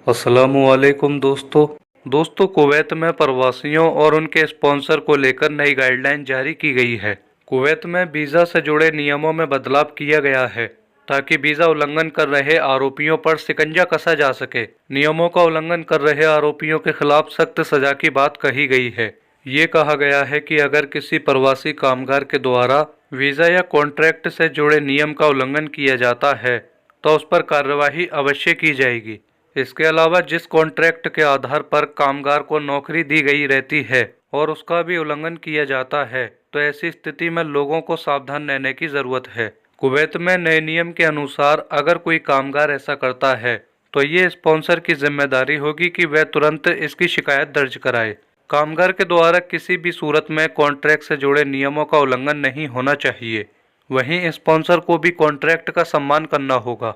अस्सलामुअलैकुम दोस्तों कुवैत में प्रवासियों और उनके स्पॉन्सर को लेकर नई गाइडलाइन जारी की गई है। कुवैत में वीज़ा से जुड़े नियमों में बदलाव किया गया है ताकि वीज़ा उल्लंघन कर रहे आरोपियों पर शिकंजा कसा जा सके। नियमों का उल्लंघन कर रहे आरोपियों के खिलाफ सख्त सजा की बात कही गई है। ये कहा गया है कि अगर किसी प्रवासी कामगार के द्वारा वीज़ा या कॉन्ट्रैक्ट से जुड़े नियम का उल्लंघन किया जाता है तो उस पर कार्रवाई अवश्य की जाएगी। इसके अलावा जिस कॉन्ट्रैक्ट के आधार पर कामगार को नौकरी दी गई रहती है और उसका भी उल्लंघन किया जाता है तो ऐसी स्थिति में लोगों को सावधान रहने की ज़रूरत है। कुवैत में नए नियम के अनुसार अगर कोई कामगार ऐसा करता है तो ये स्पॉन्सर की जिम्मेदारी होगी कि वह तुरंत इसकी शिकायत दर्ज कराए। कामगार के द्वारा किसी भी सूरत में कॉन्ट्रैक्ट से जुड़े नियमों का उल्लंघन नहीं होना चाहिए। वहीं स्पॉन्सर को भी कॉन्ट्रैक्ट का सम्मान करना होगा।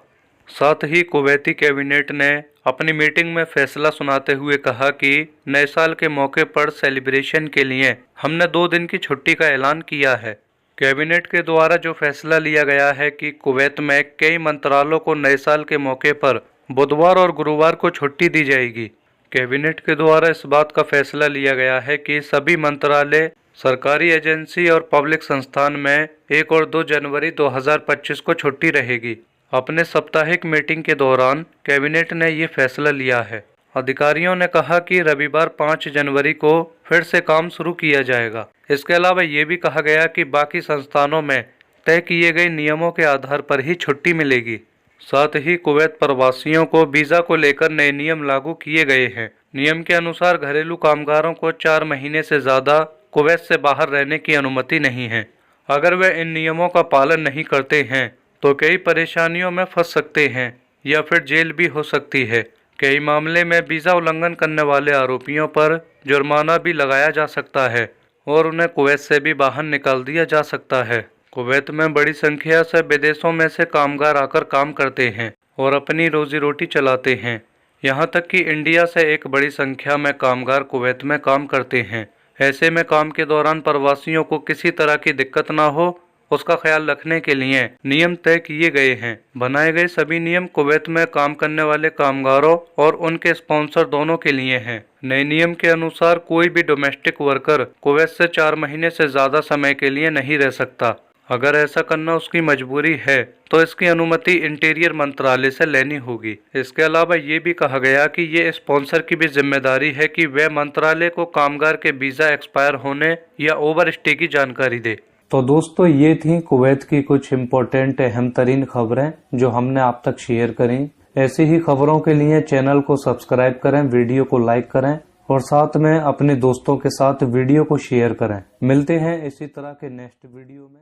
साथ ही कुवैती कैबिनेट ने अपनी मीटिंग में फैसला सुनाते हुए कहा कि नए साल के मौके पर सेलिब्रेशन के लिए हमने 2 दिन की छुट्टी का ऐलान किया है। कैबिनेट के द्वारा जो फैसला लिया गया है कि कुवैत में कई मंत्रालयों को नए साल के मौके पर बुधवार और गुरुवार को छुट्टी दी जाएगी। कैबिनेट के द्वारा इस बात का फैसला लिया गया है कि सभी मंत्रालय, सरकारी एजेंसी और पब्लिक संस्थान में 1 और 2 जनवरी 2025 को छुट्टी रहेगी। अपने साप्ताहिक मीटिंग के दौरान कैबिनेट ने ये फैसला लिया है। अधिकारियों ने कहा कि रविवार 5 जनवरी को फिर से काम शुरू किया जाएगा। इसके अलावा ये भी कहा गया कि बाकी संस्थानों में तय किए गए नियमों के आधार पर ही छुट्टी मिलेगी। साथ ही कुवैत प्रवासियों को वीज़ा को लेकर नए नियम लागू किए गए हैं। नियम के अनुसार घरेलू कामगारों को 4 महीने से ज़्यादा कुवैत से बाहर रहने की अनुमति नहीं है। अगर वे इन नियमों का पालन नहीं करते हैं तो कई परेशानियों में फंस सकते हैं या फिर जेल भी हो सकती है। कई मामले में वीज़ा उल्लंघन करने वाले आरोपियों पर जुर्माना भी लगाया जा सकता है और उन्हें कुवैत से भी बाहर निकाल दिया जा सकता है। कुवैत में बड़ी संख्या से विदेशों में से कामगार आकर काम करते हैं और अपनी रोजी रोटी चलाते हैं। यहाँ तक कि इंडिया से एक बड़ी संख्या में कामगार कुवैत में काम करते हैं। ऐसे में काम के दौरान प्रवासियों को किसी तरह की दिक्कत ना हो, उसका ख्याल रखने के लिए नियम तय किए गए हैं। बनाए गए सभी नियम कुवैत में काम करने वाले कामगारों और उनके स्पॉन्सर दोनों के लिए हैं। नए नियम के अनुसार कोई भी डोमेस्टिक वर्कर कुवैत से 4 महीने से ज़्यादा समय के लिए नहीं रह सकता। अगर ऐसा करना उसकी मजबूरी है तो इसकी अनुमति इंटीरियर मंत्रालय से लेनी होगी। इसके अलावा ये भी कहा गया कि ये स्पॉन्सर की भी जिम्मेदारी है कि वह मंत्रालय को कामगार के वीज़ा एक्सपायर होने या ओवर स्टे की जानकारी दे। तो दोस्तों ये थी कुवैत की कुछ इम्पोर्टेंट अहम तरीन खबरें जो हमने आप तक शेयर करी। ऐसी ही खबरों के लिए चैनल को सब्सक्राइब करें, वीडियो को लाइक करें और साथ में अपने दोस्तों के साथ वीडियो को शेयर करें। मिलते हैं इसी तरह के नेक्स्ट वीडियो में।